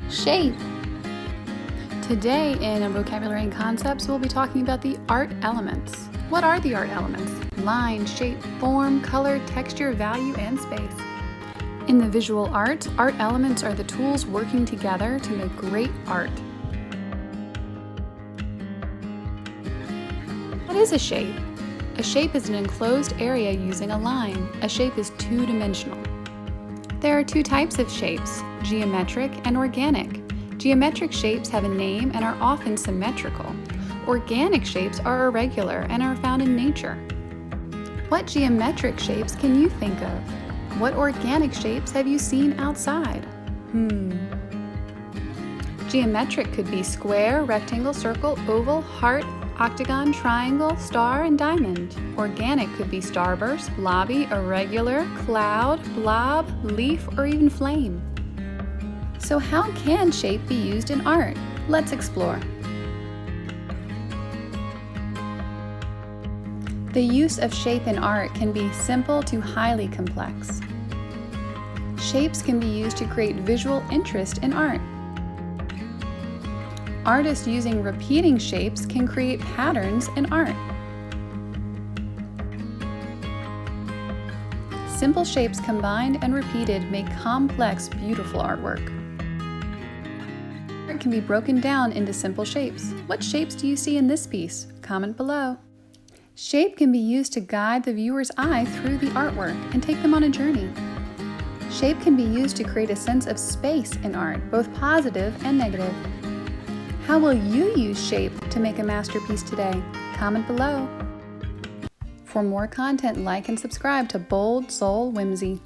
Shape. Today in Vocabulary and Concepts, we'll be talking about the art elements. What are the art elements? Line, shape, form, color, texture, value, and space. In the visual arts, art elements are the tools working together to make great art. What is a shape? A shape is an enclosed area using a line. A shape is two-dimensional. There are two types of shapes, geometric and organic. Geometric shapes have a name and are often symmetrical. Organic shapes are irregular and are found in nature. What geometric shapes can you think of? What organic shapes have you seen outside? Geometric could be square, rectangle, circle, oval, heart, octagon, triangle, star, and diamond. Organic could be starburst, blobby, irregular, cloud, blob, leaf, or even flame. So how can shape be used in art? Let's explore. The use of shape in art can be simple to highly complex. Shapes can be used to create visual interest in art. Artists using repeating shapes can create patterns in art. Simple shapes combined and repeated make complex, beautiful artwork. Art can be broken down into simple shapes. What shapes do you see in this piece? Comment below. Shape can be used to guide the viewer's eye through the artwork and take them on a journey. Shape can be used to create a sense of space in art, both positive and negative. How will you use shape to make a masterpiece today? Comment below. For more content, like and subscribe to Bold Soul Whimsy.